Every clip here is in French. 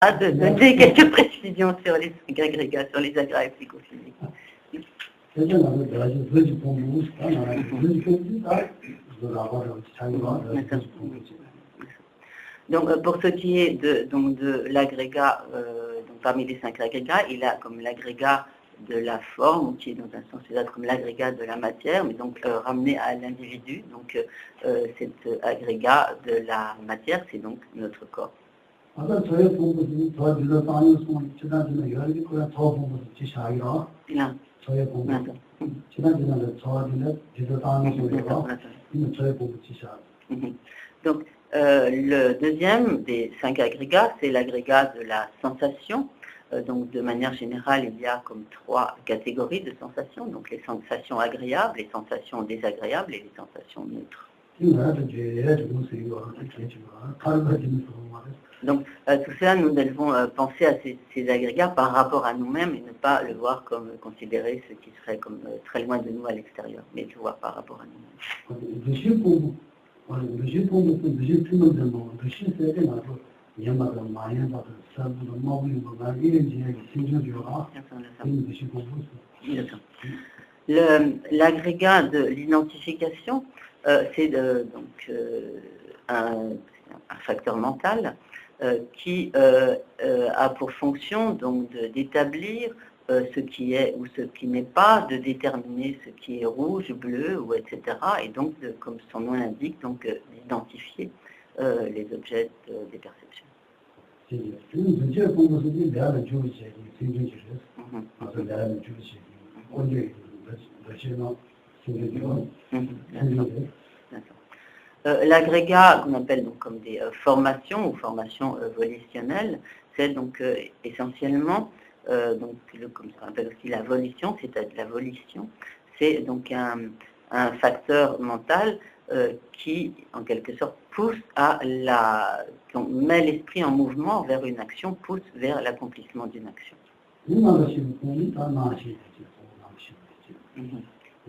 de donner quelques précisions sur les 5 agrégats, sur les agrégats psychophysiques. Donc, pour ce qui est de l'agrégat, parmi les 5 agrégats, il a comme l'agrégat de la forme, qui est dans un sens comme l'agrégat de la matière, mais donc ramené à l'individu. Donc, cet agrégat de la matière, c'est donc notre corps. Donc, le deuxième des 5 agrégats, c'est l'agrégat de la sensation. Donc, de manière générale, il y a comme 3 catégories de sensations. Donc, les sensations agréables, les sensations désagréables et les sensations neutres. Donc, tout ça, nous devons penser à ces agrégats par rapport à nous-mêmes et ne pas le voir comme considérer ce qui serait comme très loin de nous à l'extérieur, mais le voir par rapport à nous-mêmes. L'agrégat de l'identification, c'est donc un facteur mental qui a pour fonction donc d'établir ce qui est ou ce qui n'est pas, de déterminer ce qui est rouge, bleu, ou etc. Et donc, comme son nom l'indique, donc d'identifier les objets des perceptions. L'agrégat qu'on appelle donc comme des formations ou formations volitionnelles, c'est donc essentiellement donc comme ça appelle aussi la volition, c'est la volition, c'est donc un facteur mental qui en quelque sorte pousse à donc met l'esprit en mouvement vers une action, pousse vers l'accomplissement d'une action.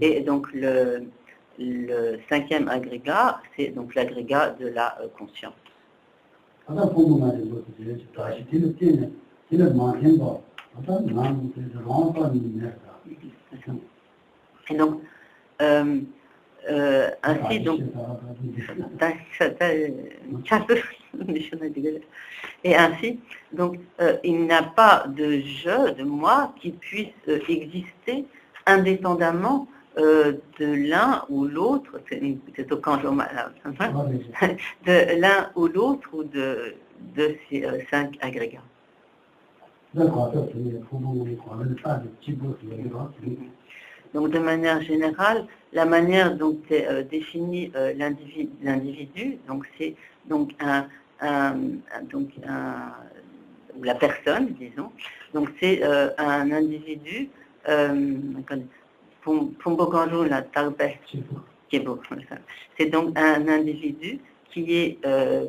Et donc le 5e agrégat, c'est donc l'agrégat de la conscience. Et donc, ainsi, donc, et ainsi, donc, il n'y a pas de je, de moi, qui puisse exister indépendamment de l'un ou l'autre, c'est au kanjoma, de l'un ou l'autre ou de ces 5 agrégats. Donc, de manière générale, la manière dont est défini l'individu, donc c'est donc ou la personne, disons, donc c'est un individu, c'est donc un individu qui est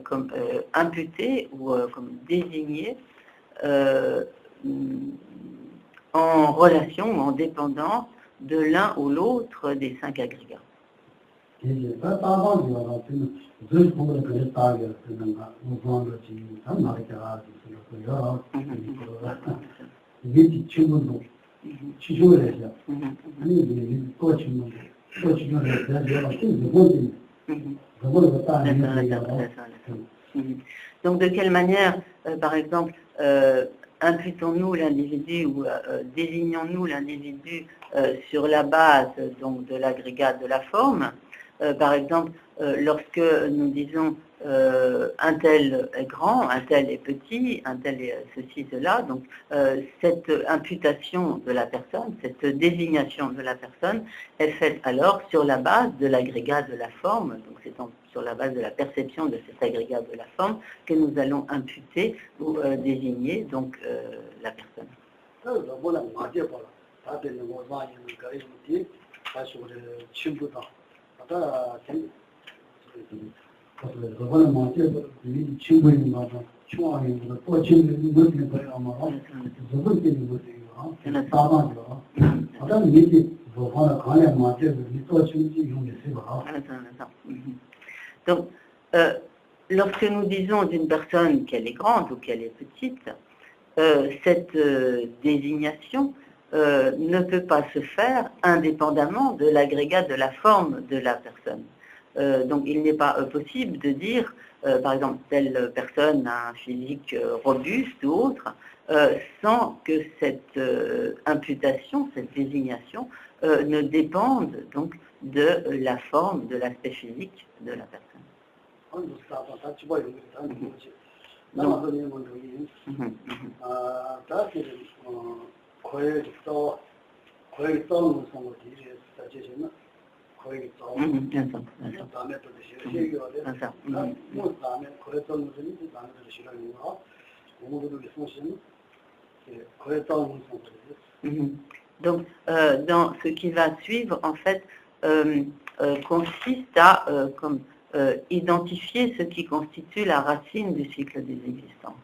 comme imputé ou comme désigné en relation ou en dépendance de l'un ou l'autre des 5 agrégats. Donc de quelle manière, par exemple, imputons-nous l'individu ou désignons-nous l'individu sur la base donc, de l'agrégat de la forme. Par exemple, lorsque nous disons un tel est grand, un tel est petit, un tel est ceci, cela, donc cette imputation de la personne, cette désignation de la personne est faite alors sur la base de l'agrégat de la forme, donc c'est sur la base de la perception de cet agrégat de la forme que nous allons imputer ou désigner donc la personne. Donc, lorsque nous disons d'une personne qu'elle est grande ou qu'elle est petite, cette désignation ne peut pas se faire indépendamment de l'agrégat de la forme de la personne. Donc il n'est pas possible de dire, par exemple, telle personne a un physique robuste ou autre, sans que cette imputation, cette désignation, ne dépende donc de la forme, de l'aspect physique de la personne. Donc, dans ce qui va suivre, en fait, consiste à identifier ce qui constitue la racine du cycle des existences.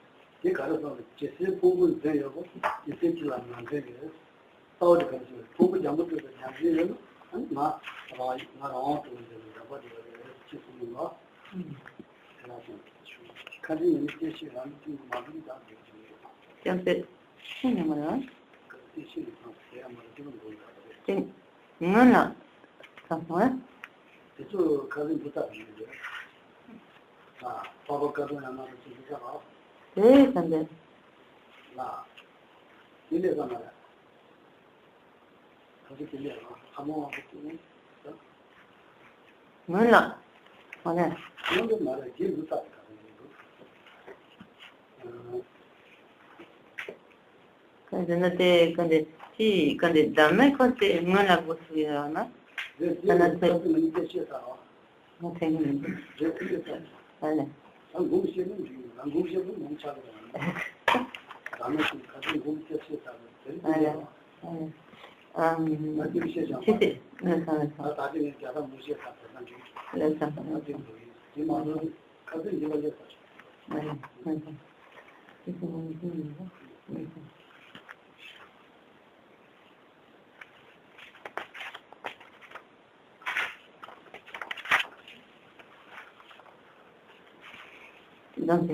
Donc,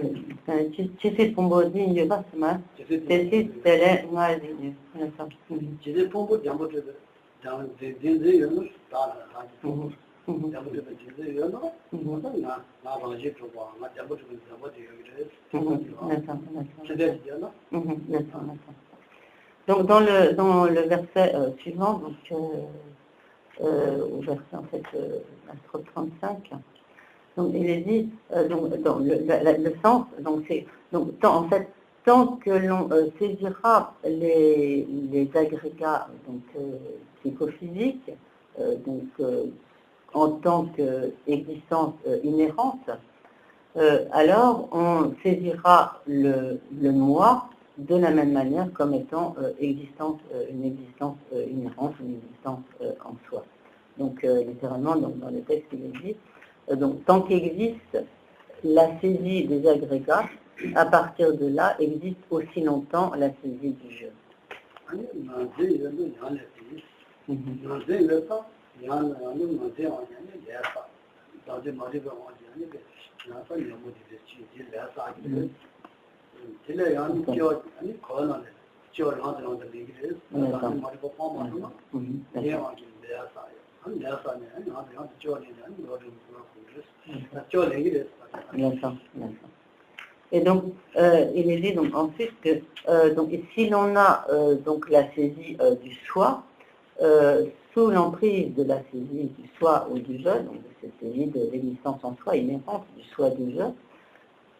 ci si pombozi io basta ma se si tele ngai di na sa ci de pombo jambo de de yo no ta na jambo de de yo no na ba je to ba na jambo de donc dans le verset suivant, donc au verset en fait 35, donc il est dit dans le sens, donc c'est en fait tant que l'on saisira les agrégats donc psychophysiques en tant qu'existence inhérente, alors on saisira le moi de la même manière comme étant une existence inhérente, une existence en soi. Donc littéralement dans le texte il est dit, donc tant qu'existe la saisie des agrégats, à partir de là existe aussi longtemps la saisie du jeu. Et donc, il est dit donc ensuite que donc, si l'on a donc la saisie du soi, sous l'emprise de la saisie du soi ou du je, donc de cette saisie de l'existence en soi inhérente du soi du je,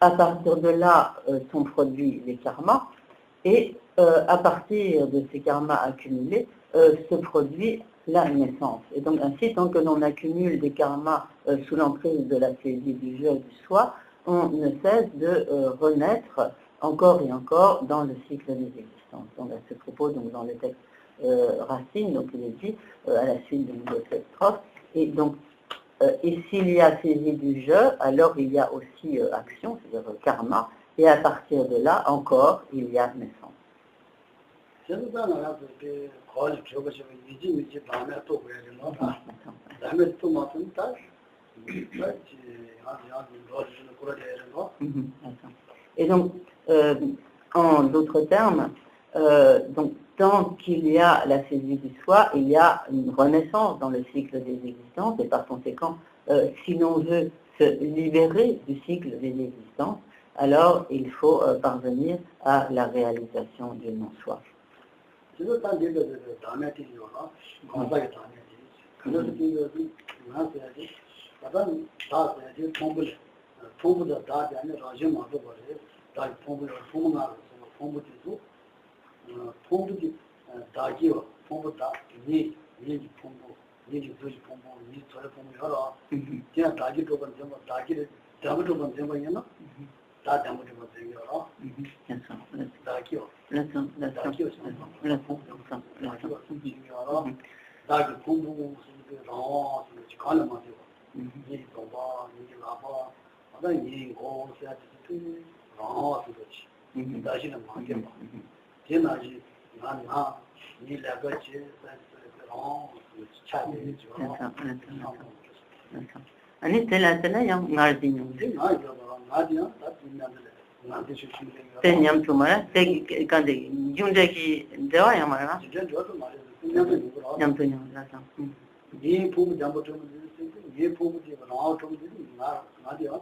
à partir de là sont produits les karmas, et à partir de ces karmas accumulés se produit la naissance. Et donc ainsi, tant que l'on accumule des karmas sous l'emprise de la saisie du je et du soi, on ne cesse de renaître encore et encore dans le cycle des existences. Donc à ce propos, donc, dans le texte Racine, donc il est dit à la suite de cette strophe, et donc et s'il y a saisie du je, alors il y a aussi action, c'est-à-dire karma, et à partir de là encore, il y a naissance. Et donc, en d'autres termes, donc, tant qu'il y a la saisie du soi, il y a une renaissance dans le cycle des existences, et par conséquent, si l'on veut se libérer du cycle des existences, alors il faut parvenir à la réalisation du non-soi. Ani tela yang ngardi te nyam tumara te kande junde ki dewa yang mara nyam tu nyam la sam ye pum jambo tum ye pum je na tum na dia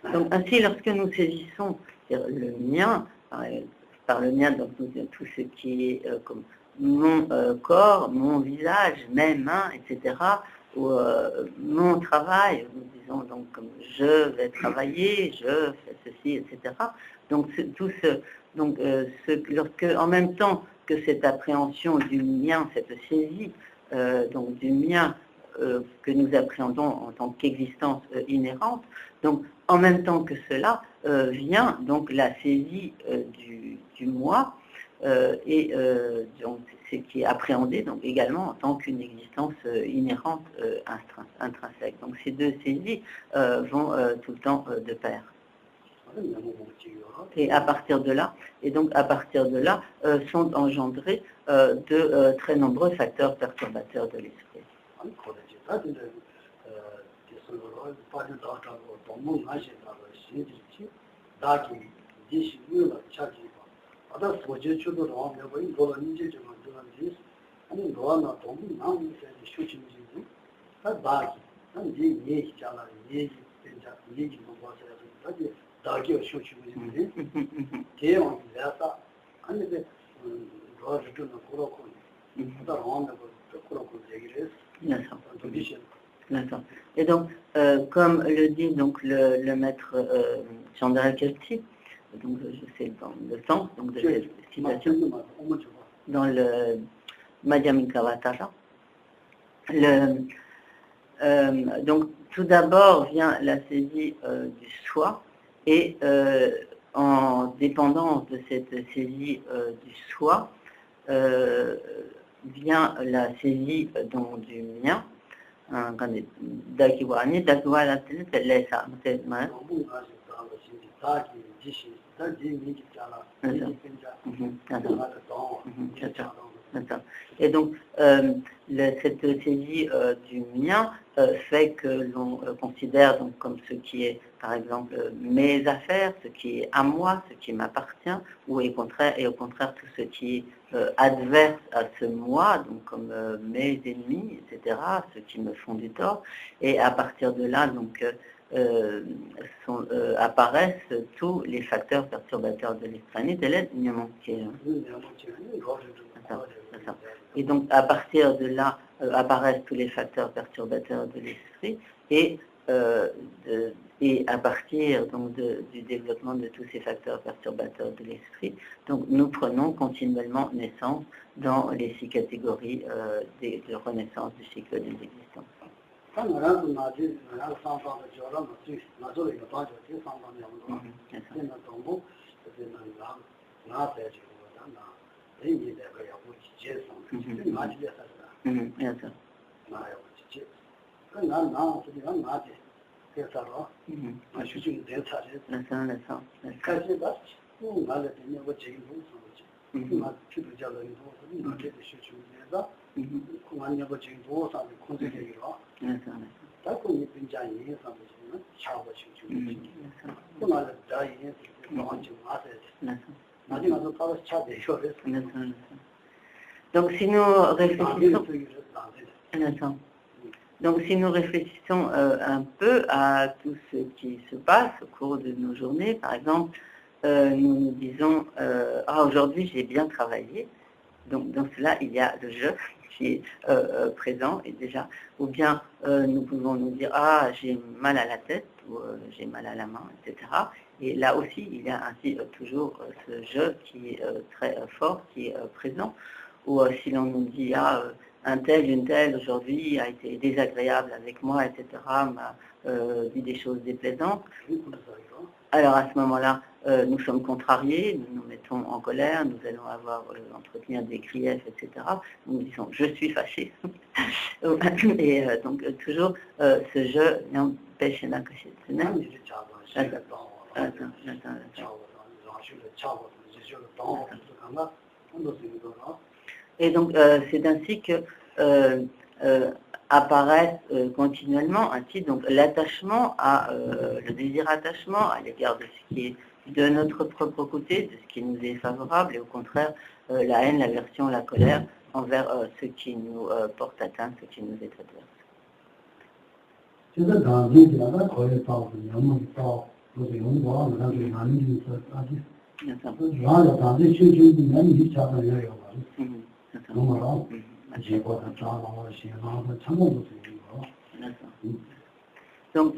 Donc ainsi, lorsque nous saisissons le mien, par le mien, donc tout ce qui est comme mon corps, mon visage, mes mains, etc., ou mon travail, nous disons donc comme je vais travailler, je fais ceci, etc. Donc tout ce, donc lorsque en même temps que cette appréhension du mien, cette saisie donc du mien que nous appréhendons en tant qu'existence inhérente, donc en même temps que cela vient donc la saisie du moi et donc ce qui est appréhendé donc également en tant qu'une existence inhérente intrinsèque. Donc ces deux saisies vont tout le temps de pair. Et à partir de là, sont engendrés de très nombreux facteurs perturbateurs de l'esprit. Et donc, comme le dit donc le maître Chandra Kelti, donc je sais dans le sens donc de cette citation, dans le Madhyamikavatara, donc tout d'abord vient la saisie du soi et en dépendance de cette saisie du soi vient la saisie donc du mien. Et donc, cette saisie du mien fait que l'on considère donc comme ce qui est, par exemple, mes affaires, ce qui est à moi, ce qui m'appartient, ou au contraire tout ce qui est adverse à ce moi, donc comme mes ennemis, etc., ceux qui me font du tort. Et à partir de là, donc, apparaissent tous les facteurs perturbateurs de l'esprit. Et donc, à partir de là, apparaissent tous les facteurs perturbateurs de l'esprit et à partir donc, du développement de tous ces facteurs perturbateurs de l'esprit, donc nous prenons continuellement naissance dans les 6 catégories de renaissance du cycle des existences. Donc si nous réfléchissons, donc si nous réfléchissons un peu à tout ce qui se passe au cours de nos journées, par exemple, nous nous disons aujourd'hui j'ai bien travaillé, donc dans cela il y a le je qui est présent et déjà, ou bien nous pouvons nous dire j'ai mal à la tête ou j'ai mal à la main, etc. Et là aussi il y a ainsi toujours ce je qui est très fort, qui est présent. Ou si l'on nous dit un tel, une telle aujourd'hui a été désagréable avec moi, etc., m'a dit des choses déplaisantes. Alors à ce moment-là, nous sommes contrariés, nous nous mettons en colère, nous allons entretenir des griefs, etc. Nous disons je suis fâché. Et donc toujours ce je n'empêche pas que et donc c'est ainsi que apparaissent continuellement ainsi donc l'attachement le désir attachement à l'égard de ce qui est de notre propre côté, de ce qui nous est favorable, et au contraire la haine, l'aversion, la colère envers ce qui nous porte atteinte, ce qui nous est adverse. Donc,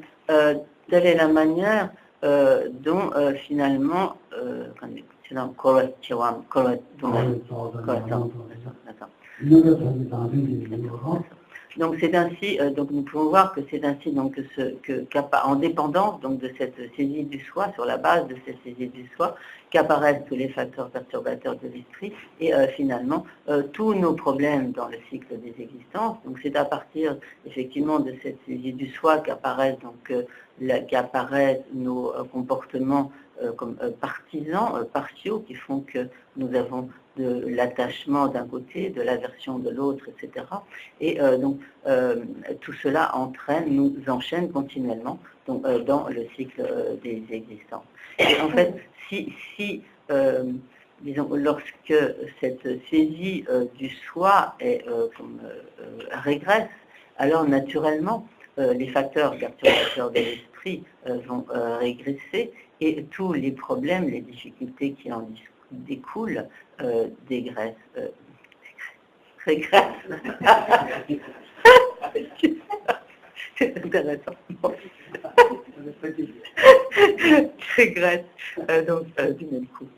telle est la manière dont finalement, donc c'est ainsi, donc nous pouvons voir que c'est ainsi donc en dépendance donc de cette saisie du soi, sur la base de cette saisie du soi, qu'apparaissent tous les facteurs perturbateurs de l'esprit et finalement tous nos problèmes dans le cycle des existences. Donc c'est à partir effectivement de cette saisie du soi qu'apparaissent nos comportements comme partisans, partiaux, qui font que nous avons de l'attachement d'un côté, de l'aversion de l'autre, etc. Et donc tout cela nous enchaîne continuellement donc, dans le cycle des existences. Et en fait, disons, lorsque cette saisie du soi régresse, alors naturellement, les facteurs perturbateurs de l'esprit vont régresser et tous les problèmes, les difficultés qui en découlent régressent. C'est intéressant. Régresse donc du même coup.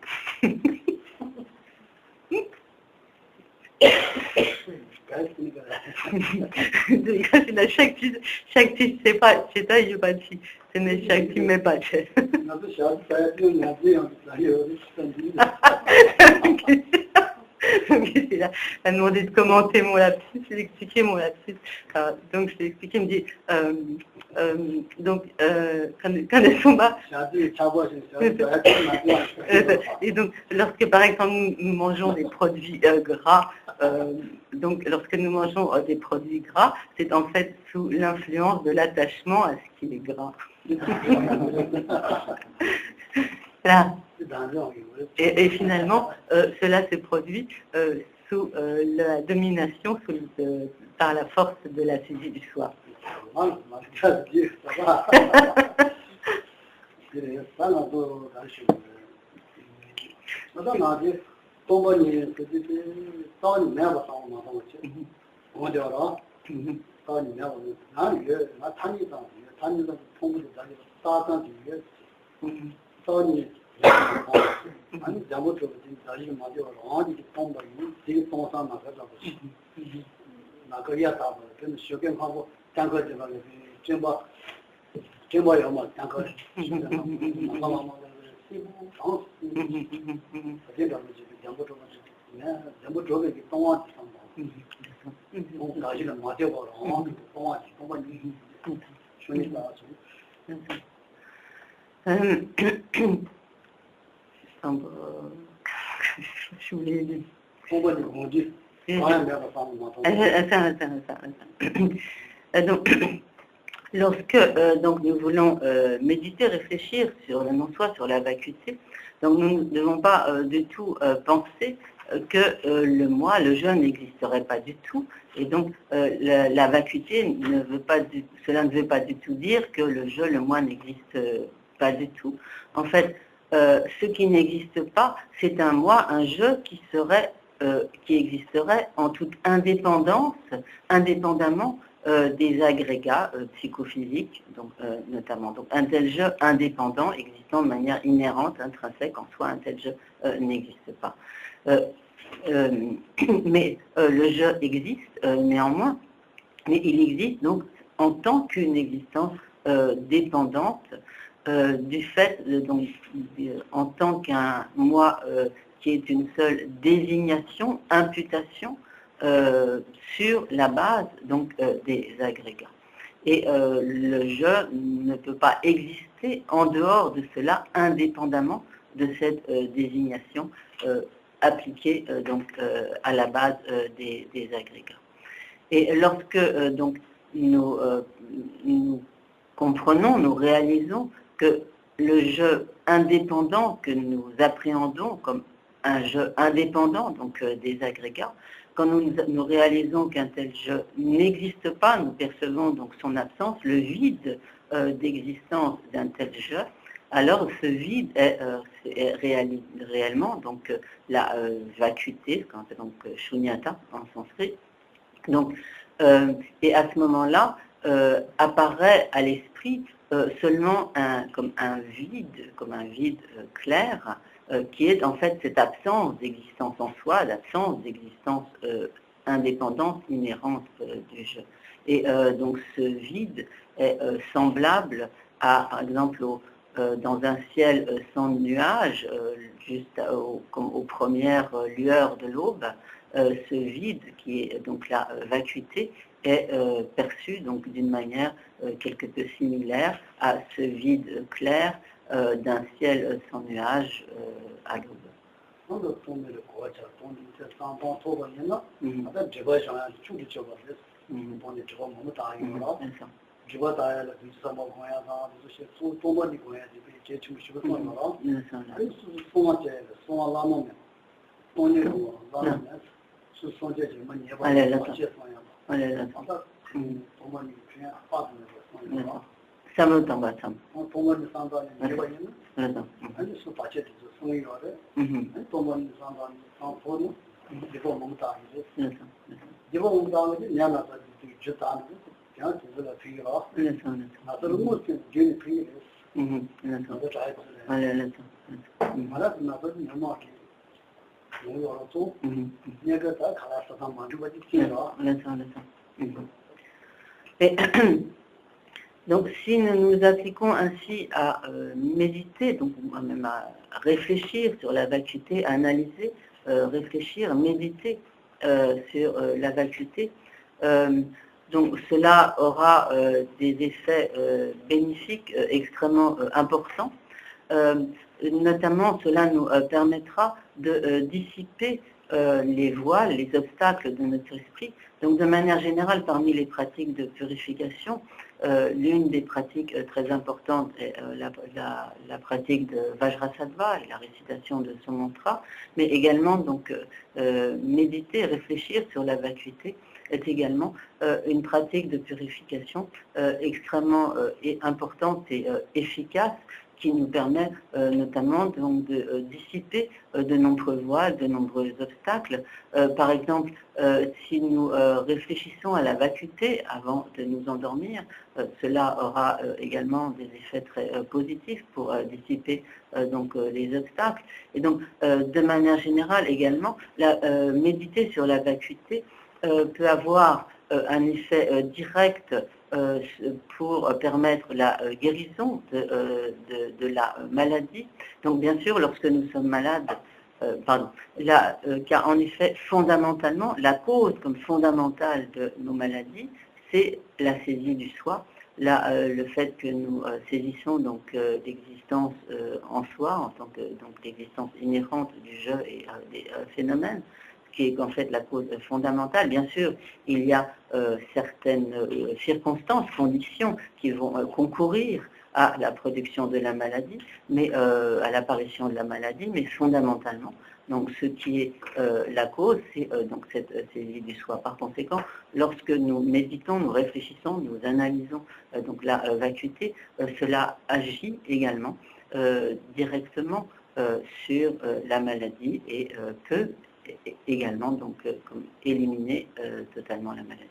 Shakti sepayupati, c'est Shakti mepache. Donc il a demandé de commenter mon lapsus, j'ai expliqué mon lapsus. Donc je l'ai expliqué, il me dit quand elles sont bas. Et donc lorsque par exemple nous mangeons des produits gras, donc lorsque nous mangeons des produits gras, c'est en fait sous l'influence de l'attachement à ce qui est gras. Là. Et finalement, cela se produit sous la domination, par la force de la saisie du soi. 아니 잘못해서 다시 맞아 어디 똥 되게 똥상 나가서 나거리야 다 그런 쇼경하고 장거지 말고 제발 뭐 장거 전부 저게 동안 뭐 가지는 맞아버려. 동안 쉬니 나서. Je voulais dire. 동반이 뭐지? 과연 내가 사는 거 Donc, lorsque donc nous voulons méditer, réfléchir sur le non-soi, sur la vacuité, donc nous ne devons pas du tout penser que le moi, le je n'existerait pas du tout, et donc la vacuité ne veut pas cela ne veut pas du tout dire que le je, le moi n'existe pas du tout. En fait, ce qui n'existe pas, c'est un moi, un je qui existerait en toute indépendance, indépendamment des agrégats psychophysiques, donc, notamment. Donc un tel je indépendant, existant de manière inhérente, intrinsèque en soi, un tel je n'existe pas. Mais le je existe néanmoins, mais il existe donc en tant qu'une existence dépendante du fait, donc, en tant qu'un moi qui est une seule désignation, imputation sur la base donc des agrégats. Et le je ne peut pas exister en dehors de cela, indépendamment de cette désignation appliquée donc à la base des agrégats. Et lorsque donc nous comprenons, nous réalisons que le je indépendant que nous appréhendons comme un je indépendant donc des agrégats, quand nous réalisons qu'un tel je n'existe pas, nous percevons donc son absence, le vide d'existence d'un tel je, alors ce vide est réellement donc la vacuité, ce qu'on appelle donc shunyata en sanskrit. Donc, et à ce moment-là, apparaît à l'esprit seulement comme un vide clair, qui est en fait cette absence d'existence en soi, l'absence d'existence indépendante, inhérente du je. Et donc ce vide est semblable à, par exemple, dans un ciel sans nuages, juste aux premières lueurs de l'aube, ce vide qui est donc la vacuité est perçu donc d'une manière quelque peu similaire à ce vide clair d'un ciel sans nuages à l'aube. 사무당바참. 동원이 상담이 이거는 아니 수파체도 소유하래. 동원이 상담이 상포는 이거 뭔가 이제. 이거 뭔가 이제 냐나서 이제 주다는 그냥 두고가 필요가. 나도 무슨 제일 필요. 나도 잘 봤어요. 말아 나도 너무하게. 뭐라도 내가 다 가서 다 만들고 있어요. Donc, si nous nous appliquons ainsi à méditer, donc même à réfléchir sur la vacuité, à analyser, réfléchir, méditer sur la vacuité, donc cela aura des effets bénéfiques extrêmement importants. Notamment, cela nous permettra de dissiper les voiles, les obstacles de notre esprit. Donc, de manière générale, parmi les pratiques de purification, l'une des pratiques très importantes est la pratique de Vajrasattva et la récitation de son mantra, mais également donc méditer, réfléchir sur la vacuité est également une pratique de purification extrêmement importante et efficace, qui nous permet notamment donc, de dissiper de nombreux voiles, de nombreux obstacles. Par exemple, si nous réfléchissons à la vacuité avant de nous endormir, cela aura également des effets très positifs pour dissiper donc, les obstacles. Et donc, de manière générale également, méditer sur la vacuité peut avoir un effet direct pour permettre la guérison de la maladie. Donc bien sûr, lorsque nous sommes malades, car en effet, fondamentalement, la cause comme fondamentale de nos maladies, c'est la saisie du soi, le fait que nous saisissons donc l'existence en soi, en tant que l'existence inhérente du jeu et des phénomènes, qui est en fait la cause fondamentale. Bien sûr, il y a certaines circonstances, conditions qui vont concourir à la production de la maladie, mais à l'apparition de la maladie, mais fondamentalement, donc ce qui est la cause, c'est donc cette saisie du soi. Par conséquent, lorsque nous méditons, nous réfléchissons, nous analysons donc la vacuité, cela agit également directement sur la maladie et peut également donc comme éliminer totalement la maladie.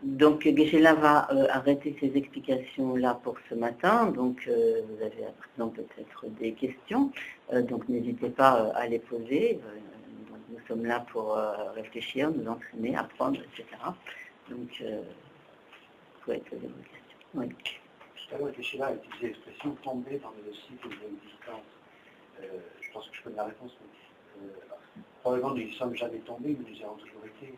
Donc Geshe-la va arrêter ses explications-là pour ce matin, donc vous avez à présent peut-être des questions, donc n'hésitez pas à les poser, donc, nous sommes là pour réfléchir, nous entraîner, apprendre, etc. Donc, vous pouvez poser vos questions. Oui. Tout à l'heure, Geshe-la a utilisé l'expression tomber dans le cycle de l'existence. Je pense que je connais la réponse. Probablement, nous ne sommes jamais tombés, mais nous avons toujours été.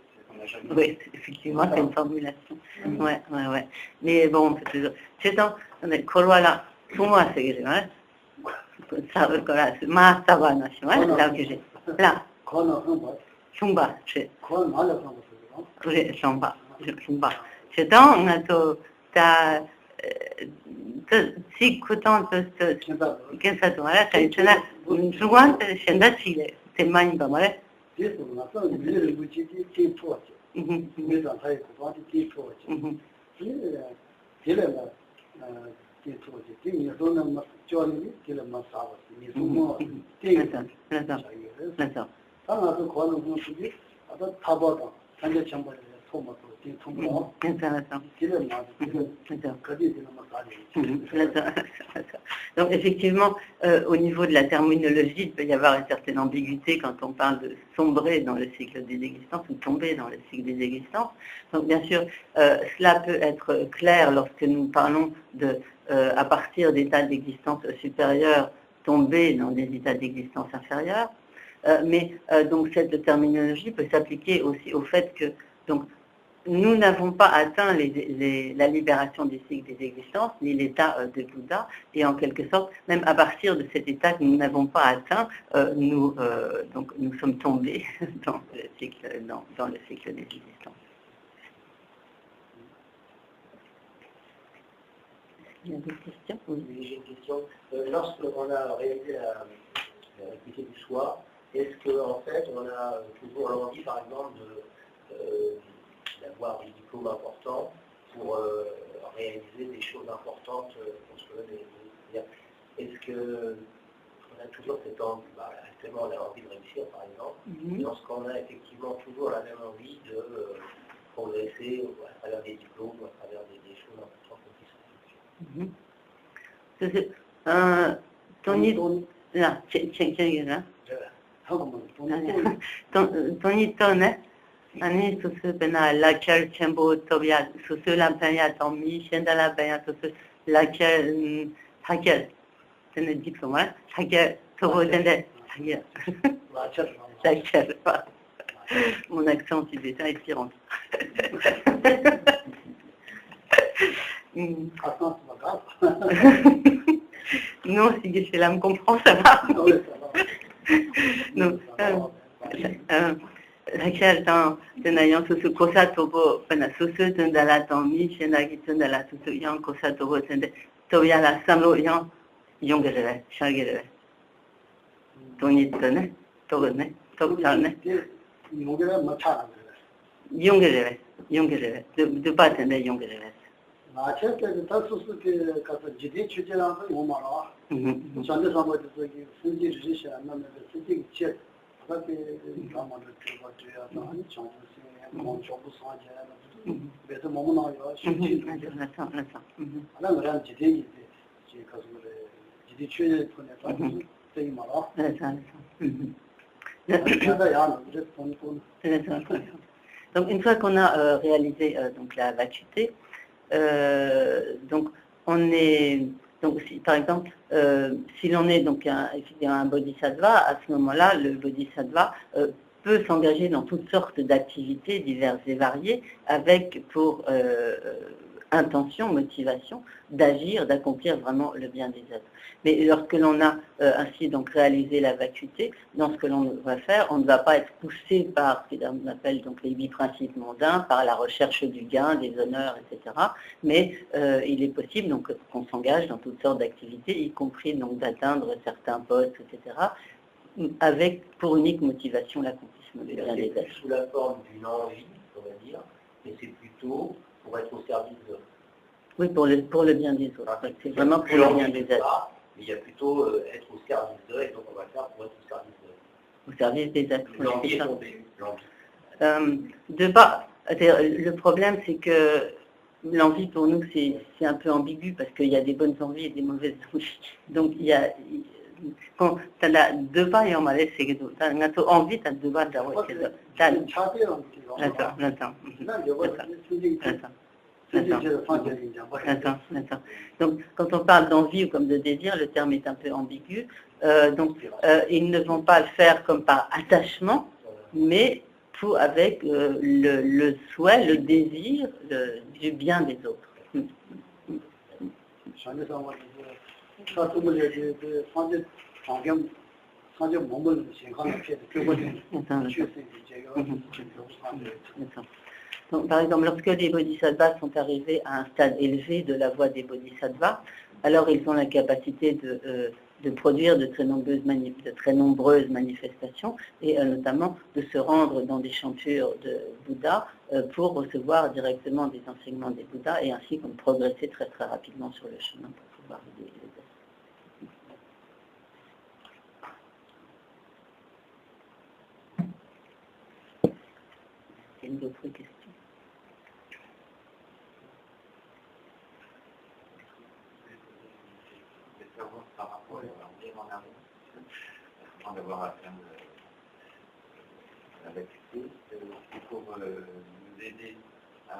Oui, effectivement, c'est une formulation. Ouais. Mais bon, c'est dans le Korwala, pour moi, c'est vrai. Ça veut dire que ma savane, là que j'ai. Là. Chumba, c'est. Oui, chumba. C'est dans, on a tout, si coûtant, qu'est-ce que ça, c'est une souvent, c'est un Chile, c'est magnifique, ouais. Donc effectivement, au niveau de la terminologie, il peut y avoir une certaine ambiguïté quand on parle de sombrer dans le cycle des existences ou tomber dans le cycle des existences. Donc bien sûr, cela peut être clair lorsque nous parlons de, à partir d'états d'existence supérieurs, tomber dans des états d'existence inférieurs. Mais donc cette terminologie peut s'appliquer aussi au fait que donc, nous n'avons pas atteint la libération du cycle des existences, ni l'état de Bouddha, et en quelque sorte, même à partir de cet état que nous n'avons pas atteint, nous sommes tombés dans le cycle des existences. Il y a des questions? Oui, j'ai une question. Lorsqu'on a réalisé la vacuité du soi, est-ce qu'en fait, on a toujours l'envie, par exemple, d'avoir des diplômes importants pour réaliser des choses importantes pour se donner. Est-ce qu'on a toujours cette envie, actuellement on a envie de réussir par exemple, lorsqu'on a effectivement toujours la même envie de progresser à travers des diplômes, à travers des choses importantes Ani susu bena laquelle chembo tobia susu la penya tommi shenda la penya susu laquelle hacker c'est le diplôme hacker tobo dende hacker laquelle mon accent tibétain est pire. Non, si Geshe-la me comprend, ça va. Non, laquelle dans ayant susu kosa tobo pena susu tendala tommi shenda ki tendala susu yang kosa tobo tende tobia la samlo yang yongere shagere donitne togone togane yongere de pas tende yongere 나체때 다수스게 가서 지대 취재라는 거 뭐말아. 전에 사람들 저기 승지 주시 안 나면 승지 체 그렇게 가만히 들어가줘야 하는 정신에 뭐 정부 사제나 그래서 뭐뭐 나와요. 실제 하나 그런 지대인데 제 가서 지대 취재 통해서 Donc une fois qu'on a réalisé donc la vacuité, donc on est donc si, par exemple si l'on est donc un bodhisattva, à ce moment-là le bodhisattva peut s'engager dans toutes sortes d'activités diverses et variées avec pour intention, motivation d'agir, d'accomplir vraiment le bien des êtres. Mais lorsque l'on a ainsi donc réalisé la vacuité, dans ce que l'on va faire, on ne va pas être poussé par ce qu'on appelle donc les 8 principes mondains, par la recherche du gain, des honneurs, etc. Mais il est possible donc qu'on s'engage dans toutes sortes d'activités, y compris donc d'atteindre certains postes, etc. avec pour unique motivation l'accomplissement du bien des êtres. Sous la forme d'une envie, on va dire, mais c'est plutôt pour être au service de... Oui, pour le bien des autres. C'est vraiment pour le bien des êtres. Mais il y a plutôt être au service d'eux, et donc on va le faire pour être au service d'eux. Au service des êtres. L'envie. De bas, le problème c'est que l'envie pour nous c'est un peu ambigu parce qu'il y a des bonnes envies et des mauvaises envies. Donc il y a... quand tu as deux bas et on m'a laissé que tu as envie, tu as deux bas d'avoir. Attends. Donc, quand on parle d'envie ou comme de désir, le terme est un peu ambigu. Ils ne vont pas le faire comme par attachement, mais avec le souhait, le désir du bien des autres. Donc, par exemple, lorsque les bodhisattvas sont arrivés à un stade élevé de la voie des bodhisattvas, alors ils ont la capacité de produire de très nombreuses manifestations et notamment de se rendre dans des chantures de Bouddha pour recevoir directement des enseignements des Bouddhas et ainsi comme progresser très très rapidement sur le chemin pour pouvoir aider les autres. Il y a d'autres questions. Par rapport bien en amont, avant d'avoir atteint la vacuité, c'est pour nous aider à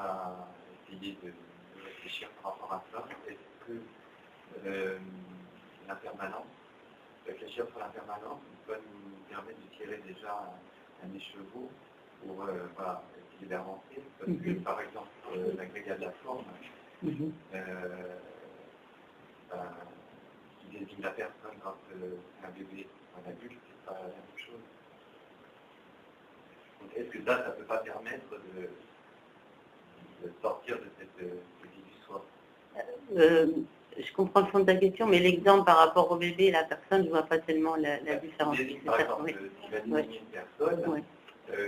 essayer de réfléchir par rapport à ça. Est-ce que l'impermanence, réfléchir sur l'impermanence, peut nous permettre de tirer déjà un écheveau pour essayer d'avancer? Parce que par exemple, l'agrégat de la forme, qui désigne la personne quand un bébé, un adulte, c'est pas la même chose. Donc est-ce que ça ne peut pas permettre de sortir de cette vie du soi? Je comprends le fond de ta question, mais l'exemple par rapport au bébé et la personne, je ne vois pas tellement la différence. Par exemple, si va désigner une personne,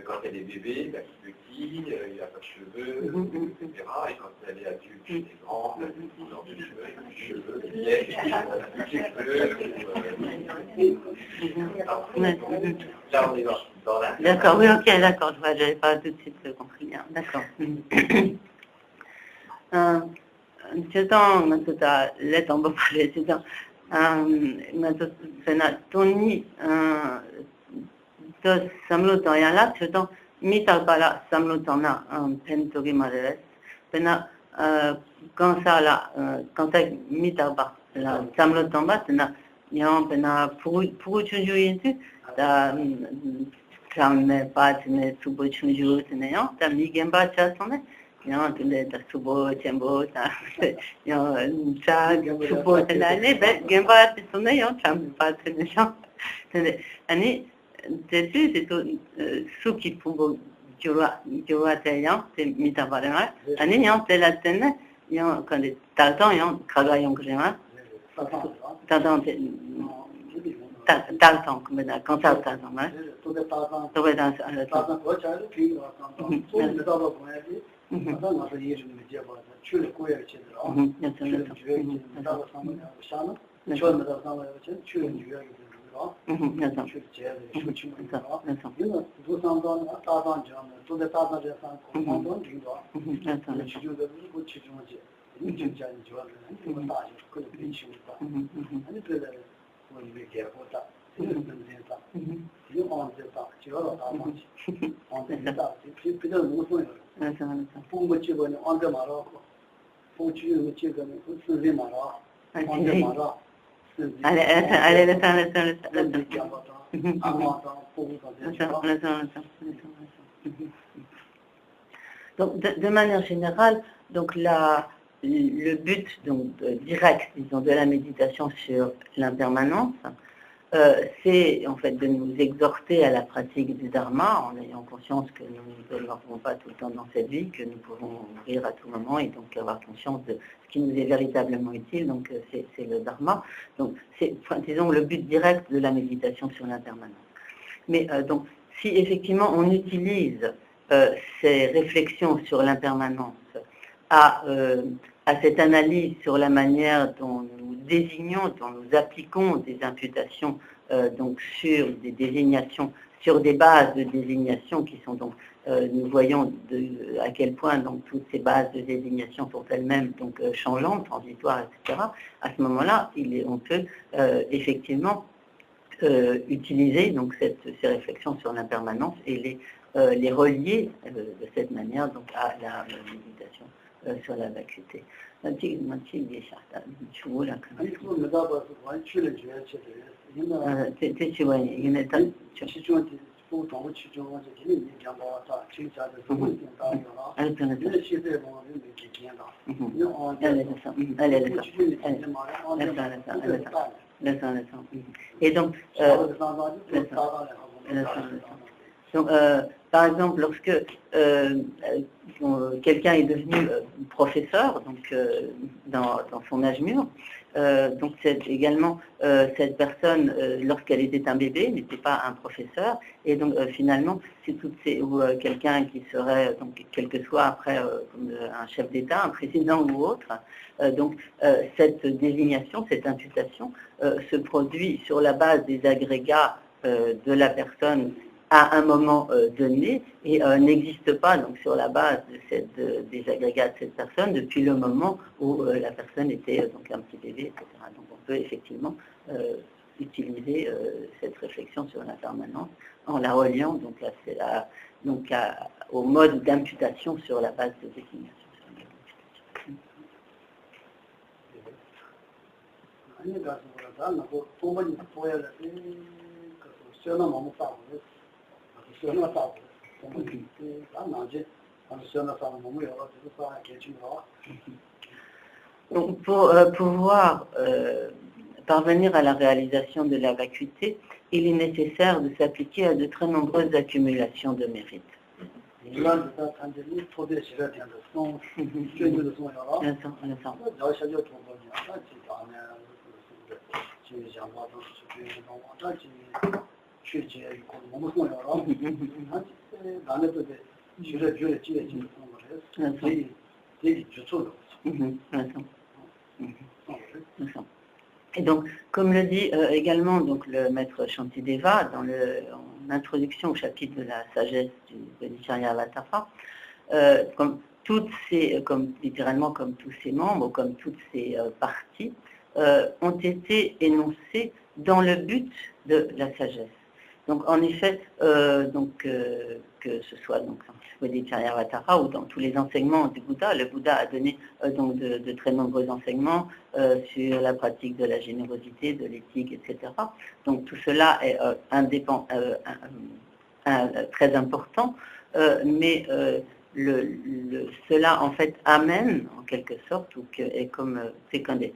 quand elle est bébé, il est petit, il n'a pas de cheveux, etc. Et quand elle est adulte, elle est grande, elle a une couleur de cheveux, des cheveux, là on est dans la... D'accord, oui, ok, d'accord, je n'avais pas tout de suite compris. D'accord. Certain, maintenant, là, on va parler, certain. Maintenant, Tony, to samlutan là, certain, mitarbala samlutana, pentori mares. Pena, quand ça là, quand tu mitarba, la samlutan bas, pena, yon pena pour tu ta ne pas ne subo chunju ne ta migemba chasone. Non, tu l'as subo, tiembo, yon cha subo tenale, gemba tisone yon cham pas tenesan. Ani tetu tetu suki pumbo jura tayan te mitabarema. Ani yon telatene yon quand t'attends yon kaga yon grema. T'attends t'attends comme ça quand ça t'attends hein. Tu vas dans Donc, de manière générale, donc le but donc, direct, disons, de la méditation sur l'impermanence, c'est en fait de nous exhorter à la pratique du dharma en ayant conscience que nous ne développons pas tout le temps dans cette vie, que nous pouvons mourir à tout moment et donc avoir conscience de ce qui nous est véritablement utile, donc c'est le dharma. Donc c'est, disons, le but direct de la méditation sur l'impermanence. Mais donc si effectivement on utilise ces réflexions sur l'impermanence à cette analyse sur la manière dont nous désignons, dont nous appliquons des imputations donc sur des désignations, sur des bases de désignation qui sont donc, nous voyons à quel point donc toutes ces bases de désignation sont elles-mêmes donc changeantes, transitoires, etc. À ce moment-là, on peut effectivement utiliser donc ces réflexions sur l'impermanence et les relier de cette manière donc à la méditation sur la vacuité. Et donc, par exemple, lorsque quelqu'un est devenu professeur, donc dans son âge mûr, donc c'est également cette personne, lorsqu'elle était un bébé, n'était pas un professeur, et donc finalement, c'est ou quelqu'un qui serait, donc quel que soit après comme un chef d'État, un président ou autre, donc cette désignation, cette imputation se produit sur la base des agrégats de la personne à un moment donné et n'existe pas donc sur la base de des agrégats de cette personne depuis le moment où la personne était donc un petit bébé, etc. Donc on peut effectivement utiliser cette réflexion sur l'impermanence en la reliant donc au mode d'imputation sur la base de désignation. Donc, pour pouvoir parvenir à la réalisation de la vacuité, il est nécessaire de s'appliquer à de très nombreuses accumulations de mérites. Et donc, comme le dit également donc, le maître Shantideva en introduction au chapitre de la sagesse du Bodhisattva, littéralement comme tous ces membres, comme toutes ces parties, ont été énoncées dans le but de la sagesse. Donc, en effet, que ce soit donc Bodhisattva ou dans tous les enseignements du Bouddha, le Bouddha a donné donc de très nombreux enseignements sur la pratique de la générosité, de l'éthique, etc. Donc, tout cela est très important, mais cela en fait amène en quelque sorte ou est comme c'est qu'un des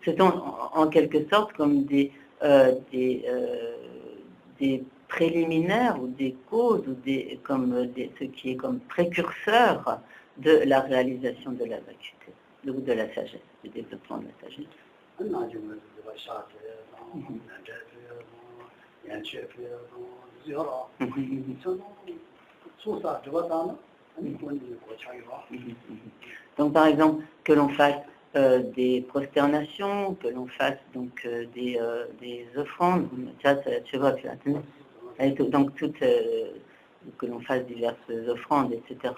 ce sont en quelque sorte comme des préliminaires ou des causes ou ce qui est comme précurseur de la réalisation de la vacuité, de la sagesse, du développement de la sagesse. Donc par exemple que l'on fasse des prosternations, que l'on fasse donc des offrandes, donc que l'on fasse diverses offrandes, etc.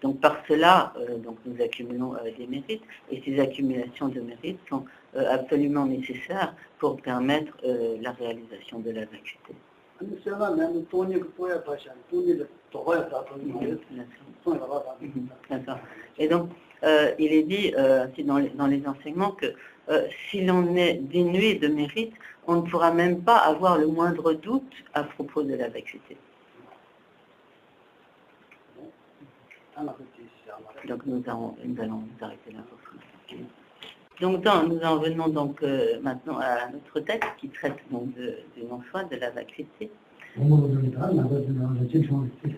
Donc par cela, donc nous accumulons des mérites, et ces accumulations de mérites sont absolument nécessaires pour permettre la réalisation de la vacuité. Et donc, il est dit dans les enseignements que si l'on est dénué de mérite, on ne pourra même pas avoir le moindre doute à propos de la vacuité. Donc nous allons arrêter là. Donc nous en venons donc maintenant à notre texte qui traite donc du non-soi, de la vacuité.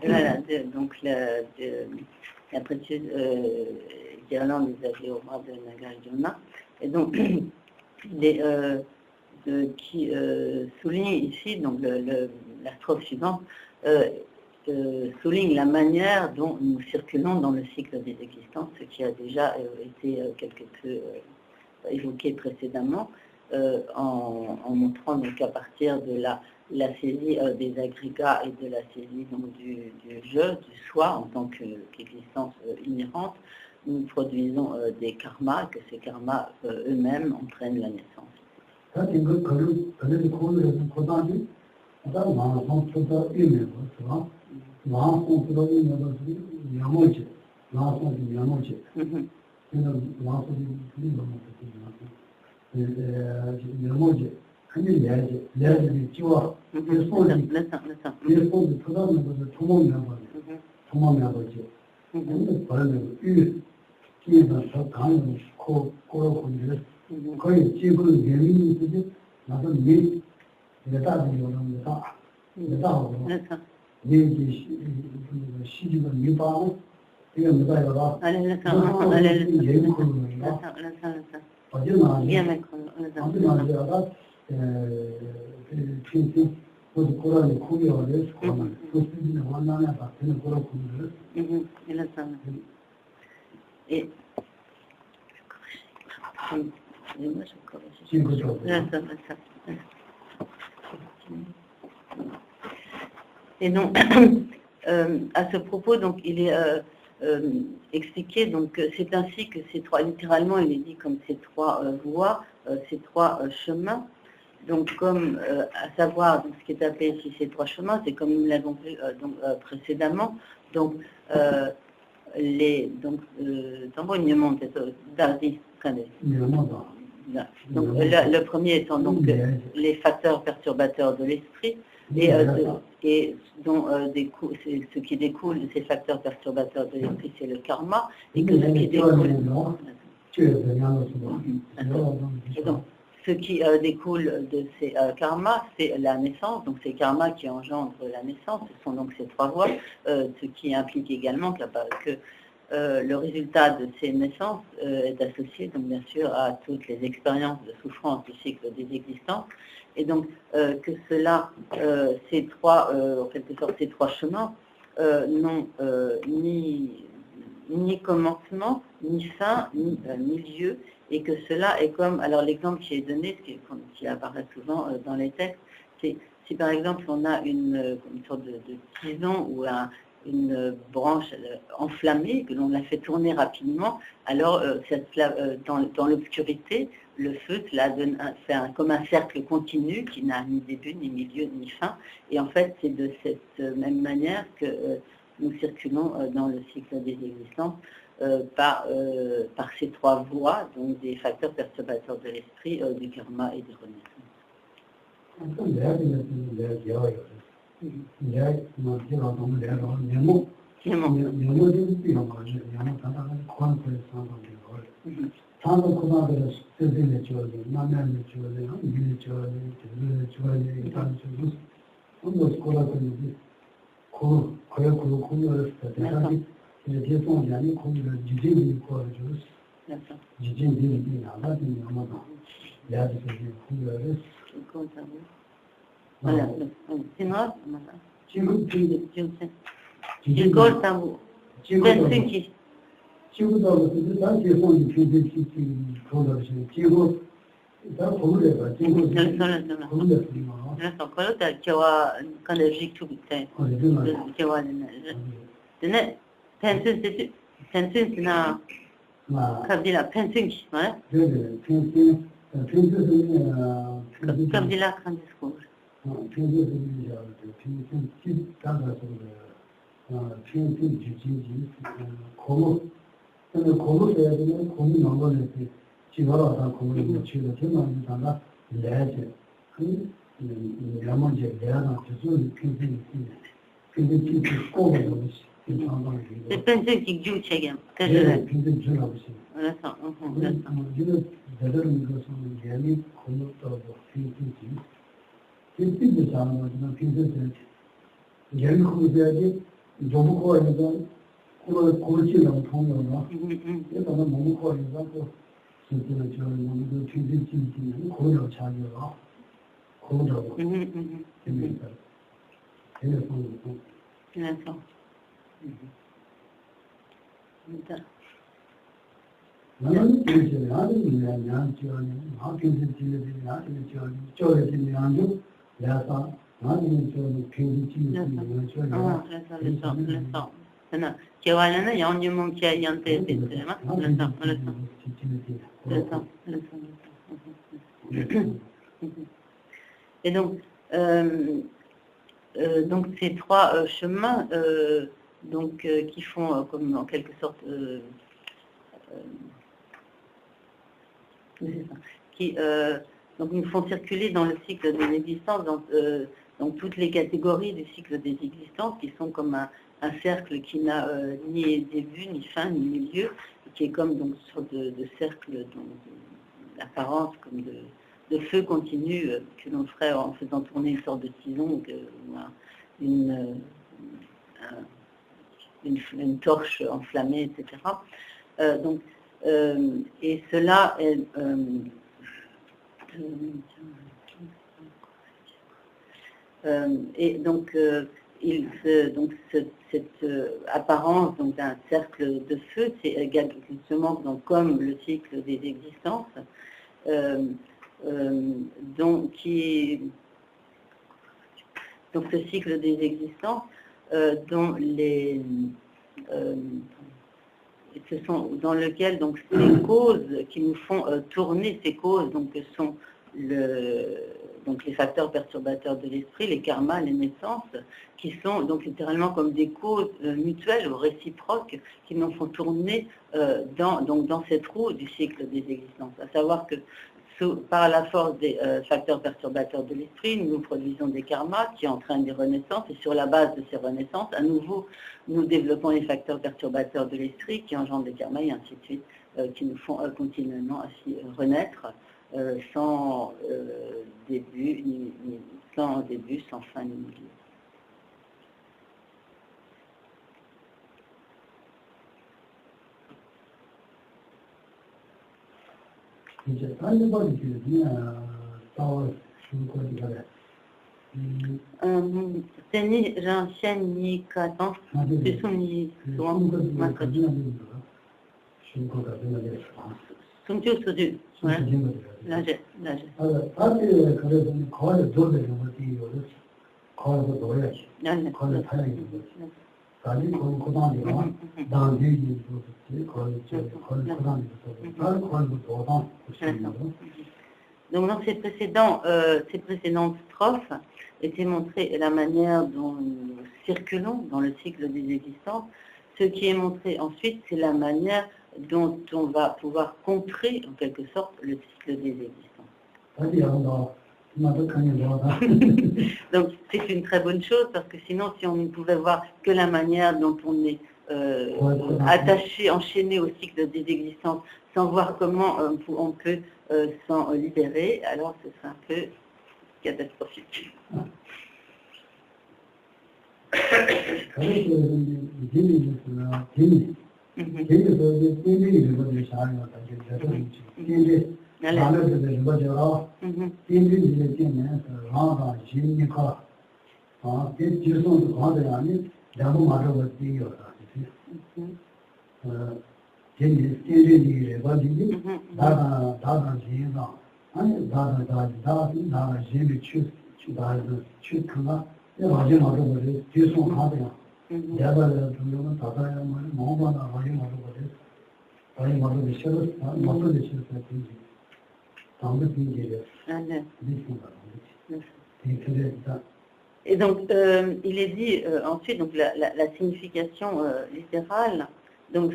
Voilà, donc la précieuse guirlande des agéoras de Nagarjuna, et donc qui souligne ici, donc la strophe suivante, souligne la manière dont nous circulons dans le cycle des existences, ce qui a déjà été quelque peu évoqué précédemment, en montrant donc à partir de la saisie des agrégats et de la saisie donc, du je, du soi en tant qu'existence inhérente, nous produisons des karmas, que ces karmas eux-mêmes entraînent la naissance. Et donc, à ce propos, donc, il est expliqué, donc, c'est ainsi que ces trois, littéralement, il est dit comme ces trois voies, ces trois chemins. Donc, comme, à savoir, donc, ce qui est appelé ici ces trois chemins, c'est comme nous l'avons vu précédemment. Donc, donc, le premier étant donc les facteurs perturbateurs de l'esprit, et dont ce qui découle de ces facteurs perturbateurs de l'esprit, c'est le karma, et que ce qui découle... Et donc, ce qui découle de ces karmas, c'est la naissance, donc ces karmas qui engendrent la naissance, ce sont donc ces trois voies, ce qui implique également que le résultat de ces naissances est associé, donc bien sûr, à toutes les expériences de souffrance du cycle des existences, et donc que cela, ces trois, en quelque sorte, ces trois chemins n'ont ni commencement, ni fin, ni milieu, et que cela est comme, alors l'exemple qui est donné, qui apparaît souvent dans les textes, c'est si par exemple on a une sorte de tison ou une branche enflammée, que l'on la fait tourner rapidement, alors dans l'obscurité, le feu fait comme un cercle continu qui n'a ni début, ni milieu, ni fin, et en fait c'est de cette même manière que nous circulons dans le cycle des existences, par ces trois voies, donc des facteurs perturbateurs de l'esprit, du karma et des renaissances. Et donc, donc ces trois chemins qui font comme en quelque sorte qui donc nous font circuler dans le cycle des existences, donc toutes les catégories du cycle des existences qui sont comme un cercle qui n'a ni début, ni fin, ni milieu, qui est comme donc une sorte de cercle d'apparence, comme de feu continu que l'on ferait en faisant tourner une sorte de tison, une torche enflammée, etc. Et cela est... et donc, cette apparence d'un cercle de feu, c'est justement donc, comme le cycle des existences, donc ce cycle des existences, dont dans lequel donc ces causes qui nous font tourner, ces causes donc sont les facteurs perturbateurs de l'esprit, les karmas, les naissances, qui sont donc littéralement comme des causes mutuelles ou réciproques qui nous font tourner dans cette roue du cycle des existences. À savoir que par la force des facteurs perturbateurs de l'esprit, nous produisons des karmas qui entraînent des renaissances, et sur la base de ces renaissances, à nouveau, nous développons les facteurs perturbateurs de l'esprit qui engendrent des karmas, et ainsi de suite, qui nous font continuellement ainsi renaître, sans début, sans fin, ni milieu. Ni j'ancien ni Katan, ce sont ni souvent Makati. Sumtu Sudu, là j'ai. Donc dans ces précédentes strophes était montrée la manière dont nous circulons dans le cycle des existences. Ce qui est montré ensuite, c'est la manière dont on va pouvoir contrer en quelque sorte le cycle des existences. Donc c'est une très bonne chose, parce que sinon si on ne pouvait voir que la manière dont on est attaché, enchaîné au cycle des existences, sans voir comment on peut s'en libérer, alors ce serait un peu catastrophique. Et donc, il est dit ensuite, donc la signification littérale, donc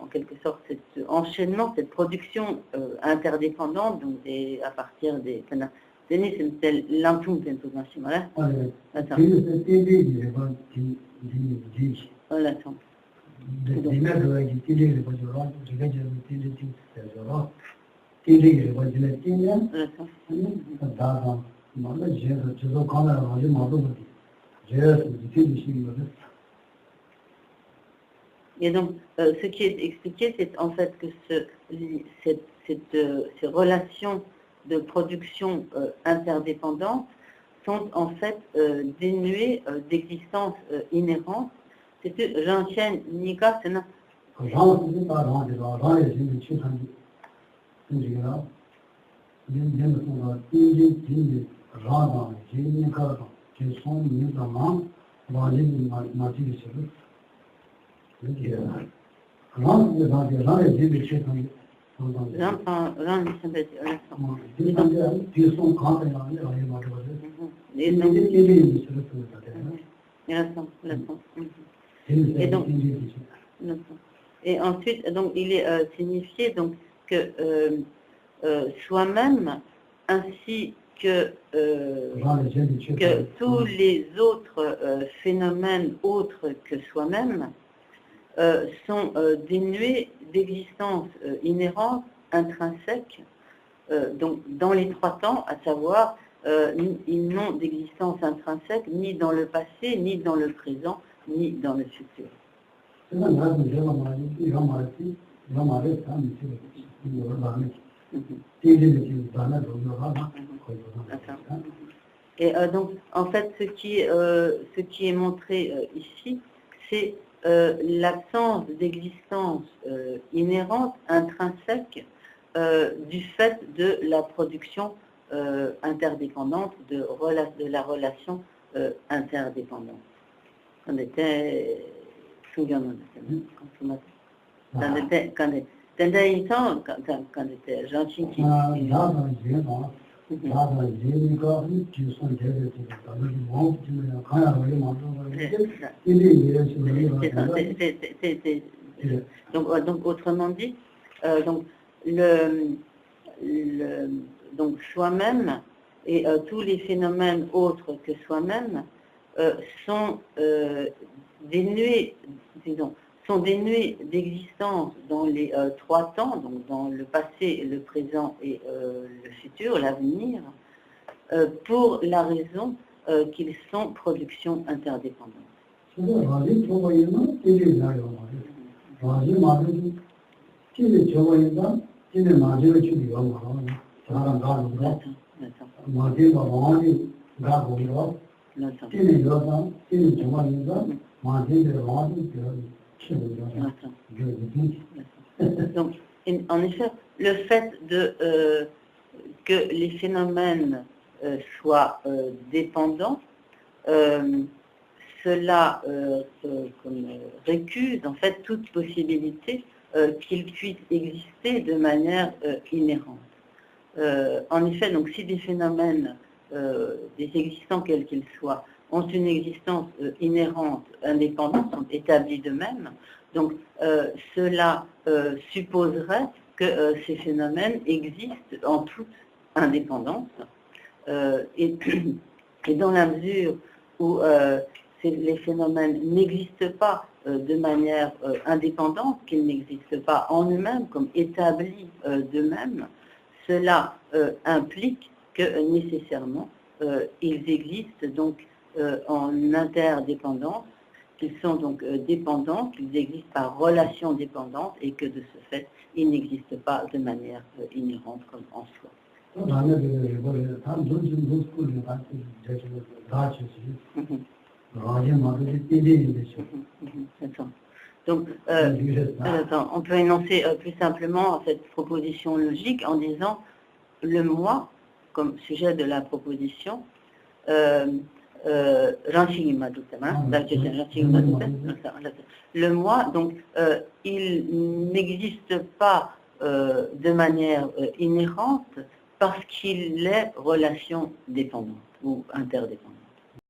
en quelque sorte, cet enchaînement, cette production interdépendante, donc à partir des c'est l'antum voilà. Attends. Voilà, attends. Et donc, ce qui est expliqué, c'est en fait que ces relations de production interdépendantes sont en fait dénuées d'existence inhérente. C'est que j'enchaîne Nika, c'est non. Et ensuite, donc, il est signifié donc, que soi-même, ainsi que tous les autres phénomènes autres que soi-même, sont dénués d'existence inhérente, intrinsèque, donc dans les trois temps, à savoir, ils n'ont d'existence intrinsèque ni dans le passé, ni dans le présent, ni dans le futur. Et donc, en fait, ce qui est montré ici, c'est l'absence d'existence inhérente, intrinsèque, du fait de la production interdépendante, de la relation interdépendante. On était quand était gentil qui donc autrement dit, donc soi-même et tous les phénomènes autres que soi-même sont dénués, disons, d'existence dans les trois temps, donc dans le passé, le présent et le futur, l'avenir, pour la raison qu'ils sont production interdépendante. Donc, en effet, le fait que les phénomènes soient dépendants, cela récuse en fait toute possibilité qu'ils puissent exister de manière inhérente. En effet, donc si des phénomènes, des existants quels qu'ils soient, ont une existence inhérente, indépendante, sont établis d'eux-mêmes, donc cela supposerait que ces phénomènes existent en toute indépendance, et dans la mesure où les phénomènes n'existent pas de manière indépendante, qu'ils n'existent pas en eux-mêmes comme établis d'eux-mêmes, cela implique que nécessairement ils existent donc en interdépendance, qu'ils sont donc dépendants, qu'ils existent par relation dépendante et que de ce fait, ils n'existent pas de manière inhérente comme en soi. Donc, on peut énoncer plus simplement cette proposition logique en disant le moi, comme sujet de la proposition, le moi, donc, il n'existe pas de manière inhérente parce qu'il est relation dépendante ou interdépendante.